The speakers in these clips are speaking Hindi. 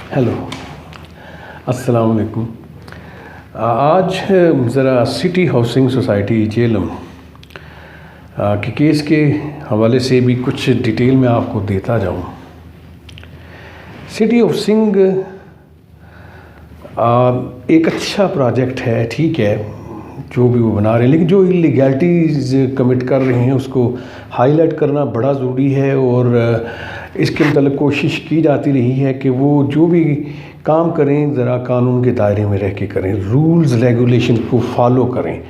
हेलो, अस्सलाम वालेकुम। आज ज़रा सिटी हाउसिंग सोसाइटी जेलम के केस के हवाले से भी कुछ डिटेल में आपको देता जाऊँ। सिटी हाउसिंग एक अच्छा प्रोजेक्ट है, ठीक है, जो भी वो बना रहे हैं, लेकिन जो इलीगैलिटीज़ कमिट कर रहे हैं उसको हाईलाइट करना बड़ा ज़रूरी है। और इसके मतलब कोशिश की जाती रही है कि वो जो भी काम करें ज़रा कानून के दायरे में रह के करें, रूल्स रेगुलेशन को फॉलो करें।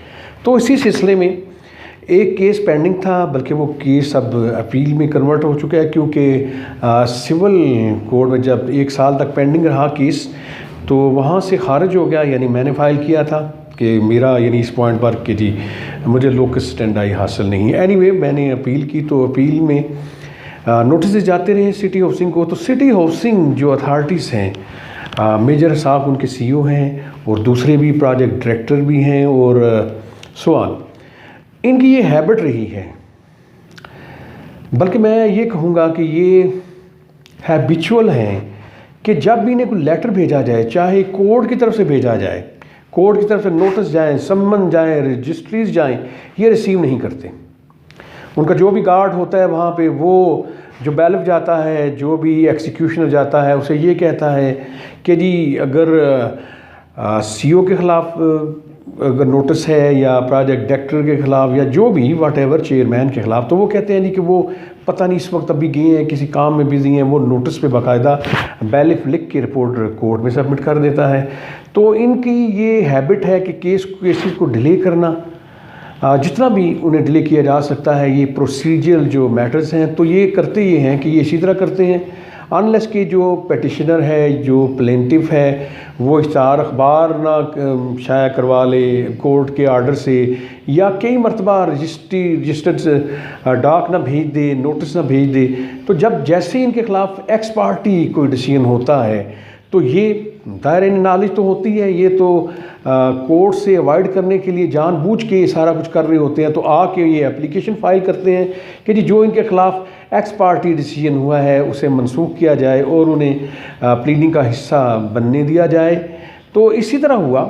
तो इसी सिलसिले में एक केस पेंडिंग था, बल्कि वो केस अब अपील में कन्वर्ट हो चुका है, क्योंकि सिविल कोर्ट में जब 1 साल तक पेंडिंग रहा केस तो वहाँ से खारिज हो गया। यानी मैंने फ़ाइल किया था कि मेरा यानी इस पॉइंट पर कि जी मुझे लोकस स्टैंडाई हासिल नहीं है। एनीवे मैंने अपील की, तो अपील में नोटिस जाते रहे सिटी हाउसिंग को। तो सिटी हाउसिंग जो अथॉरिटीज़ हैं, मेजर साहब उनके सीईओ हैं और दूसरे भी प्रोजेक्ट डायरेक्टर भी हैं और सवाल इनकी ये हैबिट रही है, बल्कि मैं ये कहूँगा कि ये हैबिचुअल हैं कि जब भी इन्हें कोई लेटर भेजा जाए, चाहे कोर्ट की तरफ से भेजा जाए, कोर्ट की तरफ से नोटिस जाएँ, सम्मन जाएँ, रजिस्ट्रीज जाएँ, ये रिसीव नहीं करते। उनका जो भी गार्ड होता है वहाँ पे, वो जो बैलिफ जाता है, जो भी एक्सिक्यूशनर जाता है, उसे ये कहता है कि जी अगर सीईओ के ख़िलाफ़ अगर नोटिस है या प्रोजेक्ट डायरेक्टर के ख़िलाफ़ या जो भी वट एवर चेयरमैन के ख़िलाफ़, तो वो कहते हैं जी कि वो पता नहीं इस वक्त अभी गए हैं, किसी काम में बिज़ी हैं। वो नोटिस पे बाकायदा बैलिफ लिख के रिपोर्ट कोर्ट में सबमिट कर देता है। तो इनकी ये हैबिट है कि केसेस को डिले करना, जितना भी उन्हें डिले किया जा सकता है। ये प्रोसीजरल जो मैटर्स हैं तो ये करते ये हैं कि ये इसी तरह करते हैं, अनलेस कि जो पेटिशनर है, जो प्लेंटिफ है, वो इश्तहार अखबार ना शाया करवा ले कोर्ट के आर्डर से, या कई मरतबा रजिस्टर्ड डाक ना भेज दे, नोटिस ना भेज दे। तो जब जैसे इनके ख़िलाफ़ एक्स पार्टी कोई डिसीजन होता है तो ये दायरे नॉलेज तो होती है, ये तो कोर्ट से अवॉइड करने के लिए जानबूझ के सारा कुछ कर रहे होते हैं। तो आके ये एप्लीकेशन फ़ाइल करते हैं कि जी जो इनके ख़िलाफ़ एक्स पार्टी डिसीजन हुआ है उसे मनसूख किया जाए और उन्हें प्लीडिंग का हिस्सा बनने दिया जाए। तो इसी तरह हुआ।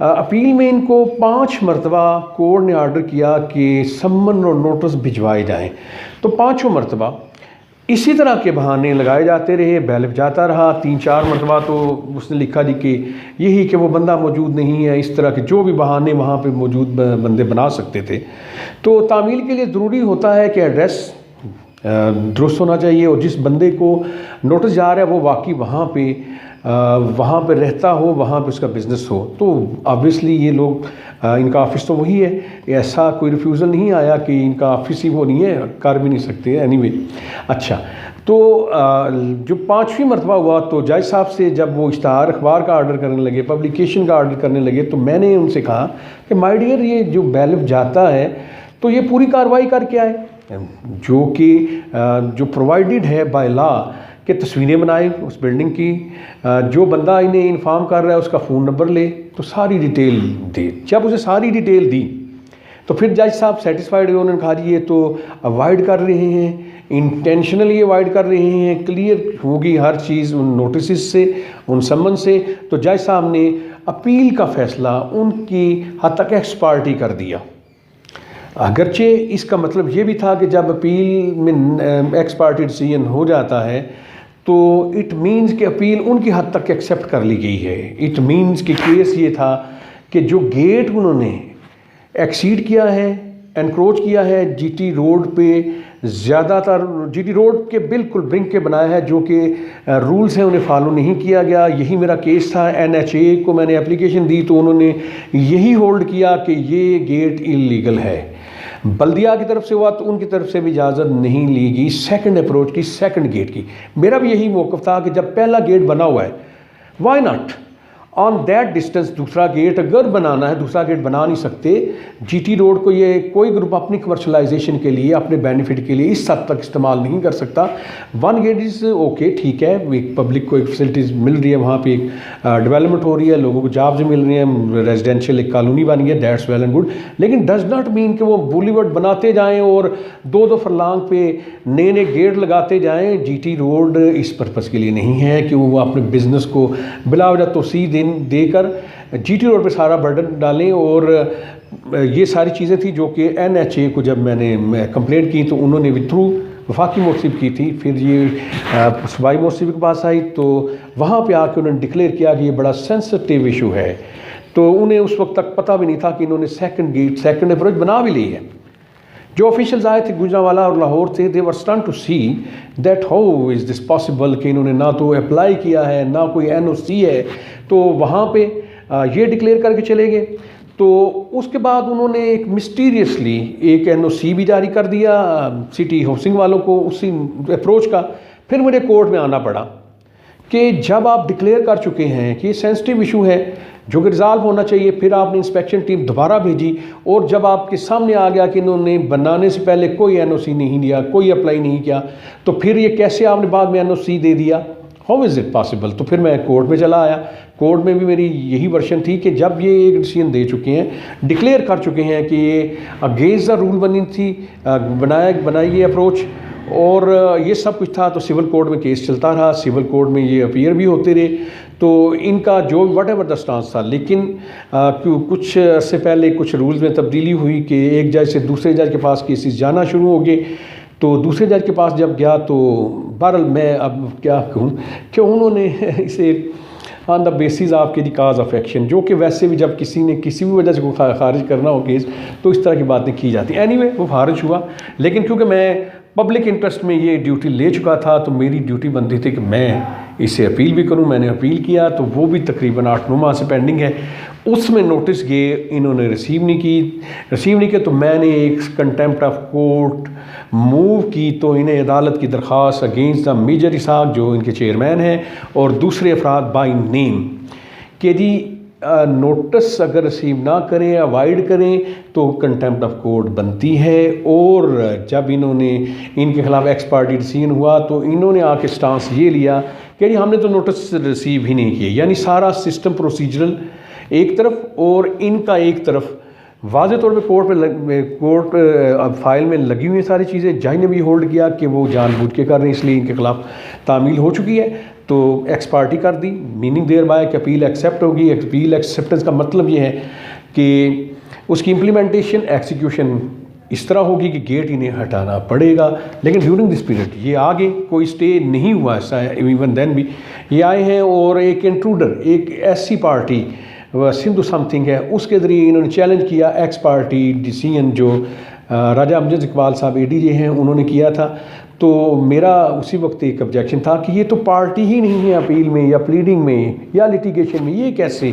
अपील में इनको 5 मरतबा कोर्ट ने आर्डर किया कि सम्मन और नोटिस भिजवाए जाएँ। तो 5 मरतबा इसी तरह के बहाने लगाए जाते रहे, बैलिफ जाता रहा। 3-4 मरतबा तो उसने लिखा जी कि यही कि वो बंदा मौजूद नहीं है, इस तरह के जो भी बहाने वहाँ पे मौजूद बंदे बना सकते थे। तो तामील के लिए ज़रूरी होता है कि एड्रेस दुरुस्त होना चाहिए और जिस बंदे को नोटिस जा रहा है वो वाकई वहाँ पे रहता हो, वहाँ पे उसका बिज़नेस हो। तो ऑब्वियसली ये लोग इनका ऑफिस तो वही है, ऐसा कोई रिफ्यूज़ल नहीं आया कि इनका ऑफिस ही वो नहीं है, कर भी नहीं सकते। एनीवे अच्छा, तो जो 5वीं मरतबा हुआ तो जज साहब से जब वो इश्तहार अखबार का आर्डर करने लगे, पब्लिकेशन का आर्डर करने लगे, तो मैंने उनसे कहा कि माय डियर, ये जो बैलिफ जाता है तो ये पूरी कार्रवाई करके आए, जो कि जो प्रोवाइडेड है बाय लॉ कि तस्वीरें बनाए उस बिल्डिंग की, जो बंदा इन्हें इन्फॉर्म कर रहा है उसका फ़ोन नंबर ले, तो सारी डिटेल दे। जब उसे सारी डिटेल दी तो फिर जज साहब सेटिस्फाइड हुए। उन्होंने कहा ये तो अवॉइड कर रहे हैं, इंटेंशनली अवॉइड कर रहे हैं, क्लियर होगी हर चीज़ उन नोटिस से, उन सम्मन से। तो जज साहब ने अपील का फ़ैसला उनकी हद तक एक्स पार्टी कर दिया। अगरचे इसका मतलब ये भी था कि जब अपील में एक्स पार्टी डिसीजन हो जाता है तो इट मीन्स कि अपील उनकी हद तक एक्सेप्ट कर ली गई है। इट मीन्स कि केस ये था कि जो गेट उन्होंने एक्सीड किया है, एनक्रोच किया है, जीटी रोड पे ज़्यादातर जीटी रोड के बिल्कुल ब्रिंक के बनाया है, जो कि रूल्स हैं उन्हें फॉलो नहीं किया गया। यही मेरा केस था। NHA को मैंने एप्लीकेशन दी तो उन्होंने यही होल्ड किया कि ये गेट इलीगल है। बल्दिया की तरफ से हुआ तो उनकी तरफ से भी इजाज़त नहीं ली गई सेकंड अप्रोच की, सेकंड गेट की। मेरा भी यही मौक़िफ़ था कि जब पहला गेट बना हुआ है, why not, on that distance दूसरा गेट अगर बनाना है, दूसरा गेट बना नहीं सकते। जीटी रोड को ये कोई ग्रुप अपनी कमर्शलाइजेशन के लिए, अपने बेनिफिट के लिए इस हद तक इस्तेमाल नहीं कर सकता। वन गेट इज़ ओके, ठीक है, एक पब्लिक को एक फैसिलिटीज़ मिल रही है, वहाँ पे एक डेवलपमेंट हो रही है, लोगों को जॉब्स मिल रही हैं, रेजिडेंशियल एक कॉलोनी बन गई है, दैट्स वेल एंड गुड। लेकिन डज नॉट मीन कि वो बॉलीवुड बनाते जाएँ और 2-2 फरलांग पे नए नए गेट लगाते जाएँ। जीटी रोड इस पर्पज़ के लिए नहीं है कि वो अपने बिज़नेस को बिला वजह तोसी देकर जीटी रोड पे सारा बर्डन डालें। और ये सारी चीज़ें थी जो कि NHA को जब मैंने कंप्लेंट की तो उन्होंने भी थ्रू वफाकी मोहसिब की थी, फिर ये सूबाई मोहसिब के पास आई तो वहाँ पे आके उन्होंने डिक्लेयर किया कि ये बड़ा सेंसिटिव इशू है। तो उन्हें उस वक्त तक पता भी नहीं था कि इन्होंने सेकंड अप्रोच बना भी ली है। जो ऑफिशियल्स आए थे गुजरांवाला और लाहौर से, they were stunned to see that how is this possible कि इन्होंने ना तो अप्लाई किया है ना कोई NOC है। तो वहाँ पे ये डिक्लेयर करके चले गए। तो उसके बाद उन्होंने एक मिस्टीरियसली एक NOC भी जारी कर दिया सिटी हाउसिंग वालों को उसी अप्रोच का। फिर मुझे कोर्ट में आना पड़ा कि जब आप डिक्लेयर कर चुके हैं कि ये सेंसिटिव इशू है जो कि रिजॉल्व होना चाहिए, फिर आपने इंस्पेक्शन टीम दोबारा भेजी और जब आपके सामने आ गया कि इन्होंने बनाने से पहले कोई NOC नहीं दिया, कोई अप्लाई नहीं किया, तो फिर ये कैसे आपने बाद में NOC दे दिया? How is it possible? तो फिर मैं कोर्ट में चला आया। कोर्ट में भी मेरी यही वर्शन थी कि जब ये एक डिसीजन दे चुके हैं, डिक्लेयर कर चुके हैं कि ये अगेंस्ट द रूल बनाई ये अप्रोच और ये सब कुछ था, तो सिविल कोर्ट में केस चलता रहा, सिविल कोर्ट में ये अपीयर भी होते रहे। तो इनका जो वट एवर द स्टांस था, लेकिन कुछ से पहले कुछ रूल्स में तब्दीली हुई कि एक जज से दूसरे जज के पास केसेस जाना शुरू हो गए। तो दूसरे जज के पास जब गया तो बहरहाल मैं अब क्या कहूँ कि उन्होंने इसे ऑन द बेसिस ऑफ के काज ऑफ एक्शन, जो कि वैसे भी जब किसी ने किसी भी वजह से को खारिज करना हो केस तो इस तरह की बातें की जाती। एनीवे वो खारिज हुआ, लेकिन क्योंकि मैं पब्लिक इंटरेस्ट में ये ड्यूटी ले चुका था तो मेरी ड्यूटी बनती थी कि मैं इसे अपील भी करूं। मैंने अपील किया तो वो भी तकरीबन 8-9 माह से पेंडिंग है। उसमें नोटिस ये इन्होंने रिसीव नहीं किया तो मैंने एक कंटेम्प्ट ऑफ कोर्ट मूव की। तो इन्हें अदालत की दरख्वास्त अगेंस्ट द मेजर इसाक जो इनके चेयरमैन हैं और दूसरे अफराद बाई नेम कि जी नोटिस अगर रिसीव ना करें, अवॉइड करें तो कंटेम्प्ट ऑफ कोर्ट बनती है। और जब इन्होंने इनके खिलाफ एक्स पार्टी डिसीजन हुआ तो इन्होंने आके स्टांस ये लिया कि जी हमने तो नोटिस रिसीव ही नहीं किए। यानी सारा सिस्टम प्रोसीजरल एक तरफ और इनका एक तरफ वाज़े तौर पे कोर्ट फाइल में लगी हुई सारी चीज़ें। जज ने भी होल्ड किया कि वो जानबूझ के कर रहे हैं, इसलिए इनके खिलाफ तामील हो चुकी है तो एक्स पार्टी कर दी, मीनिंग देयर बाय कि अपील एक्सेप्ट होगी। अपील एक्सेप्टेंस का मतलब ये है कि उसकी इम्प्लीमेंटेशन एक्सिक्यूशन इस तरह होगी कि गेट इन्हें हटाना पड़ेगा। लेकिन ड्यूरिंग दिस पीरियड ये आगे कोई स्टे नहीं हुआ ऐसा, इवन देन भी ये आए हैं और एक इंट्रूडर, एक ऐसी पार्टी सिंधु समथिंग है, उसके ज़रिए इन्होंने चैलेंज किया एक्स पार्टी डिसीजन जो राजा अमजद इकबाल साहब ADJ हैं उन्होंने किया था। तो मेरा उसी वक्त एक ऑब्जेक्शन था कि ये तो पार्टी ही नहीं है अपील में या प्लीडिंग में या लिटिगेशन में, ये कैसे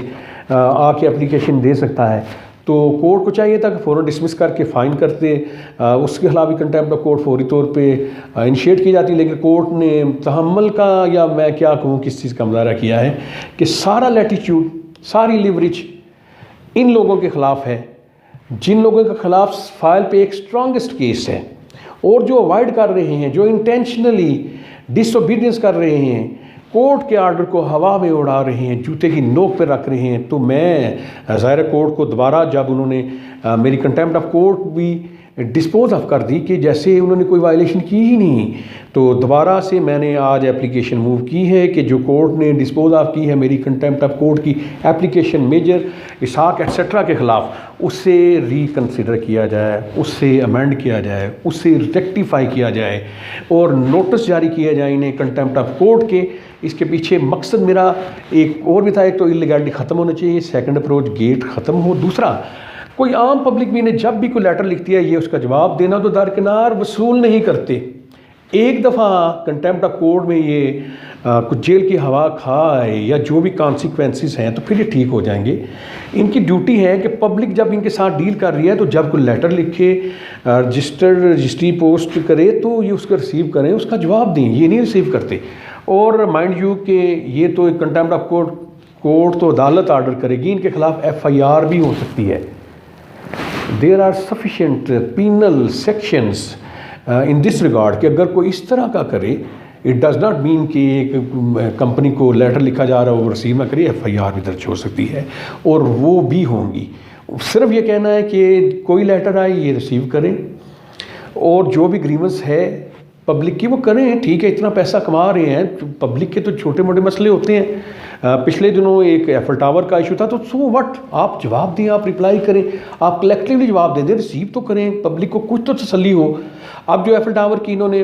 आके एप्लीकेशन दे सकता है। तो कोर्ट को चाहिए था कि फ़ौरन डिसमिस करके फ़ाइन करते, उसके खिलाफ भी कंटेम्प्ट ऑफ कोर्ट फौरी तौर पे इनिशिएट की जाती। लेकिन कोर्ट ने तहम्मुल का या मैं क्या कहूँ किस चीज़ का मुजाहरा किया है कि सारा लैटिट्यूड, सारी लिवरेज इन लोगों के ख़िलाफ़ है जिन लोगों के ख़िलाफ़ फाइल पे एक स्ट्रॉन्गेस्ट केस है और जो अवॉइड कर रहे हैं, जो इंटेंशनली डिसओबीडियंस कर रहे हैं, कोर्ट के आर्डर को हवा में उड़ा रहे हैं, जूते की नोक पर रख रहे हैं। तो मैं ज़ाहिर कोर्ट को दोबारा जब उन्होंने मेरी कंटेम्प्ट ऑफ कोर्ट भी डिस्पोज ऑफ कर दी कि जैसे उन्होंने कोई वायलेशन की ही नहीं, तो दोबारा से मैंने आज एप्लीकेशन मूव की है कि जो कोर्ट ने डिस्पोज ऑफ की है मेरी कंटेम्प्ट ऑफ कोर्ट की एप्लीकेशन मेजर इसाक एट्सेट्रा के ख़िलाफ़, उससे रिकन्सिडर किया जाए, उससे अमेंड किया जाए, उससे रेक्टिफाई किया जाए और नोटिस जारी किया जाए इन्हें कंटेम्प्ट ऑफ कोर्ट के। इसके पीछे मकसद मेरा एक और भी था, एक तो इलीगैलिटी ख़त्म होना चाहिए, सेकंड अप्रोच गेट ख़त्म हो, दूसरा कोई आम पब्लिक भी ने जब भी कोई लेटर लिखती है ये उसका जवाब देना तो दरकिनार वसूल नहीं करते। एक दफ़ा कंटेम्प्ट ऑफ कोर्ट में ये कुछ जेल की हवा खाए या जो भी कॉन्सिक्वेंसेस हैं तो फिर ये ठीक हो जाएंगे। इनकी ड्यूटी है कि पब्लिक जब इनके साथ डील कर रही है तो जब कोई लेटर लिखे, रजिस्ट्री पोस्ट करे तो ये उसका रिसीव करें, उसका जवाब दें। ये नहीं रिसीव करते। और माइंड यू कि ये तो एक कंटेम्प्ट ऑफ कोर्ट कोर्ट तो अदालत आर्डर करेगी, इनके खिलाफ FIR भी हो सकती है। There are sufficient penal sections in this regard कि अगर कोई इस तरह का करे, इट डज़ नॉट मीन कि एक कंपनी को लेटर लिखा जा रहा है वो रिसीव ना करे, FIR भी दर्ज हो सकती है और वो भी होंगी। सिर्फ ये कहना है कि कोई लेटर आए ये रिसीव करें और जो भी ग्रीवेंस है पब्लिक की वो करें। ठीक है, इतना पैसा कमा रहे हैं, पब्लिक के तो छोटे मोटे मसले होते हैं। पिछले दिनों एक एफल टावर का इशू था, तो सो व्हाट, आप जवाब दें, आप रिप्लाई करें, आप कलेक्टिवली जवाब दे दें, रिसीव तो करें, पब्लिक को कुछ तो तसल्ली हो। अब जो एफल टावर की इन्होंने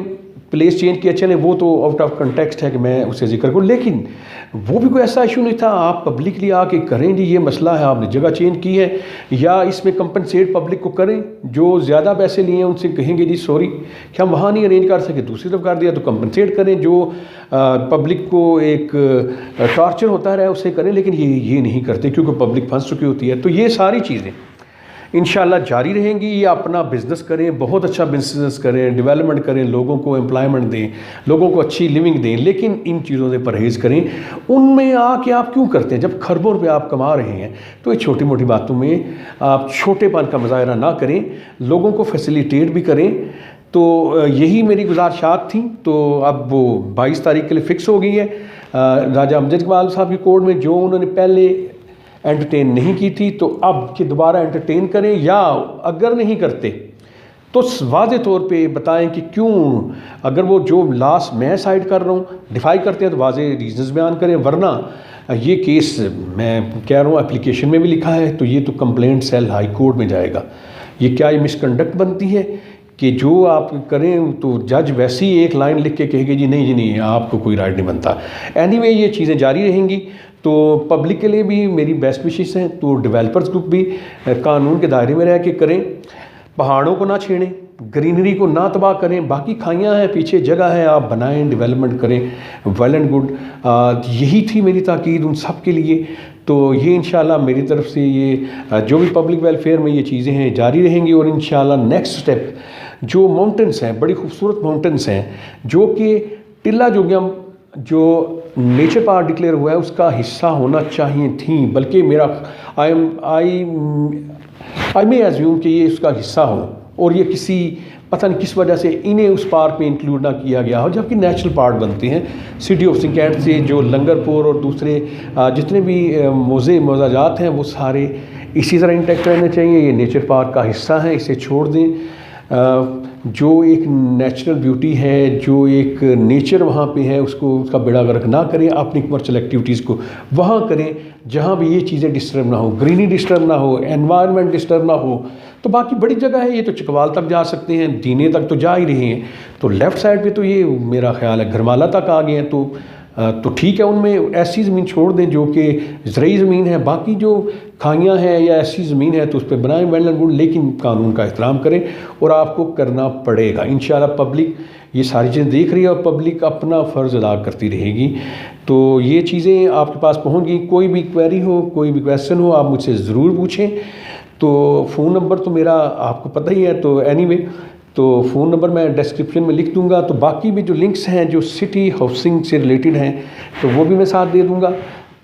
प्लेस चेंज किया, चले वो तो आउट ऑफ कंटेक्स्ट है कि मैं उसे जिक्र करूँ, लेकिन वो भी कोई ऐसा इशू नहीं था। आप पब्लिकली आके करें जी ये मसला है, आपने जगह चेंज की है, या इसमें कंपनसेट पब्लिक को करें। जो ज़्यादा पैसे लिए हैं उनसे कहेंगे जी सॉरी कि हम वहाँ नहीं अरेंज कर सके, दूसरी तरफ कर दिया, तो कंपनसेट करें। जो पब्लिक को एक टॉर्चर होता रहा उसे करें, लेकिन ये नहीं करते क्योंकि पब्लिक फंस चुकी होती है। तो ये सारी चीज़ें इंशाल्लाह जारी रहेंगी। ये अपना बिज़नेस करें, बहुत अच्छा बिज़नेस करें, डेवलपमेंट करें, लोगों को एम्प्लॉयमेंट दें, लोगों को अच्छी लिविंग दें, लेकिन इन चीज़ों से परहेज़ करें। उनमें आके आप क्यों करते हैं? जब खरबों रुपये आप कमा रहे हैं तो ये छोटी मोटी बातों में आप छोटेपन का मुजाहरा ना करें, लोगों को फैसिलिटेट भी करें। तो यही मेरी गुजारिशात थी। तो अब वो 22 तारीख के लिए फ़िक्स हो गई है। राजा अमजद इकबाल साहब की कोर्ट में जो उन्होंने पहले एंटरटेन नहीं की थी, तो अब कि दोबारा एंटरटेन करें, या अगर नहीं करते तो वाज़े तौर पे बताएं कि क्यों। अगर वो जो लास्ट मैं साइड कर रहा हूँ डिफाई करते हैं तो वाज़े रीजंस बयान करें, वरना ये केस मैं कह रहा हूँ एप्लीकेशन में भी लिखा है, तो ये तो कंप्लेंट सेल हाई कोर्ट में जाएगा। ये क्या ये मिसकंडक्ट बनती है कि जो आप करें तो जज वैसी एक लाइन लिख के कहेगी जी नहीं आपको कोई राइट नहीं बनता। एनीवे ये चीज़ें जारी रहेंगी। तो पब्लिक के लिए भी मेरी बेस्ट विशेस हैं। तो डेवलपर्स ग्रुप भी कानून के दायरे में रह के करें, पहाड़ों को ना छेड़ें, ग्रीनरी को ना तबाह करें। बाकी खाइयाँ हैं, पीछे जगह है, आप बनाएं, डेवलपमेंट करें, वेल एंड गुड। यही थी मेरी ताकीद उन सब के लिए। तो ये इंशाल्लाह मेरी तरफ से ये जो भी पब्लिक वेलफेयर में ये चीज़ें हैं जारी रहेंगी। और इंशाल्लाह नेक्स्ट स्टेप जो माउंटेन्स हैं, बड़ी खूबसूरत माउंटेन्स हैं जो कि टिल्ला जोगियम जो नेचर पार्क डिक्लेयर हुआ है उसका हिस्सा होना चाहिए थी, बल्कि मेरा आई मे एज्यूम कि ये उसका हिस्सा हो, और ये किसी पता नहीं किस वजह से इन्हें उस पार्क में इंक्लूड ना किया गया हो, जबकि नेशनल पार्क बनते हैं। सिटी ऑफ सिंकैट से जो लंगरपुर और दूसरे जितने भी मोज़ाजात हैं वो सारे इसी तरह इंटैक्ट रहने चाहिए। ये नेचर पार्क का हिस्सा है, इसे छोड़ दें। जो एक नेचुरल ब्यूटी है, जो एक नेचर वहाँ पे है, उसका बेड़ा गर्क ना करें। अपनी कमर्शियल एक्टिविटीज़ को वहाँ करें जहाँ भी ये चीज़ें डिस्टर्ब ना हो, ग्रीनरी डिस्टर्ब ना हो, एनवायरनमेंट डिस्टर्ब ना हो। तो बाकी बड़ी जगह है, ये तो चकवाल तक जा सकते हैं, दीने तक तो जा ही रहे हैं। तो लेफ़्ट साइड पे तो ये मेरा ख्याल है घरमाला तक आ गए हैं। तो ठीक है, उनमें ऐसी ज़मीन छोड़ दें जो कि ज़रई ज़मीन है। बाकी जो खाइयाँ हैं या ऐसी ज़मीन है तो उस पर बनाएं वेल एंड गुड, लेकिन कानून का एहतराम करें और आपको करना पड़ेगा। इंशाल्लाह पब्लिक ये सारी चीज़ें देख रही है और पब्लिक अपना फ़र्ज़ अदा करती रहेगी। तो ये चीज़ें आपके पास पहुँच गई। कोई भी क्वेरी हो, कोई भी क्वेश्चन हो, आप मुझसे ज़रूर पूछें। तो फ़ोन नंबर तो मेरा आपको पता ही है। तो एनीवे तो फ़ोन नंबर मैं डिस्क्रिप्शन में लिख दूंगा। तो बाकी भी जो लिंक्स हैं जो सिटी हाउसिंग से रिलेटेड हैं तो वो भी मैं साथ दे दूंगा।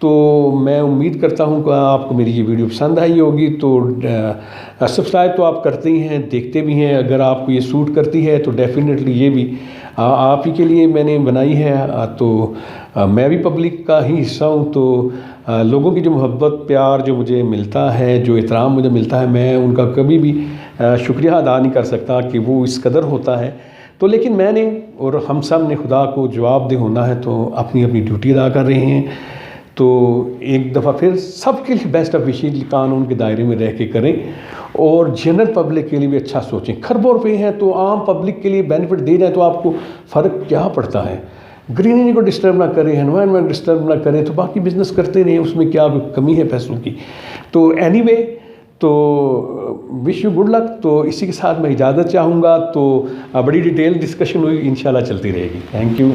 तो मैं उम्मीद करता हूं कि आपको मेरी ये वीडियो पसंद आई होगी। तो सब्सक्राइब तो आप करते ही हैं, देखते भी हैं। अगर आपको ये सूट करती है तो डेफिनेटली ये भी आप ही के लिए मैंने बनाई है। तो मैं भी पब्लिक का ही हिस्सा हूँ। तो लोगों की जो मोहब्बत प्यार जो मुझे मिलता है, जो एहतराम मुझे मिलता है, मैं उनका कभी भी शुक्रिया अदा नहीं कर सकता कि वो इस कदर होता है। तो लेकिन मैंने और हम सब ने खुदा को जवाबदेह होना है, तो अपनी अपनी ड्यूटी अदा कर रहे हैं। तो एक दफ़ा फिर सबके लिए बेस्ट ऑफ विशेष कानून के दायरे में रह के करें और जनरल पब्लिक के लिए भी अच्छा सोचें। खरबों रुपये हैं तो आम पब्लिक के लिए बेनिफिट दे जाए तो आपको फ़र्क क्या पड़ता है। ग्रीनरी को डिस्टर्ब ना करें, एनवायरनमेंट डिस्टर्ब ना करें, तो बाकी बिज़नेस करते रहें, उसमें क्या कमी है पैसों की। तो एनीवे तो विश यू गुड लक। तो इसी के साथ मैं इजाज़त चाहूँगा। तो बड़ी डिटेल डिस्कशन हुई, इंशाल्लाह चलती रहेगी। Thank you.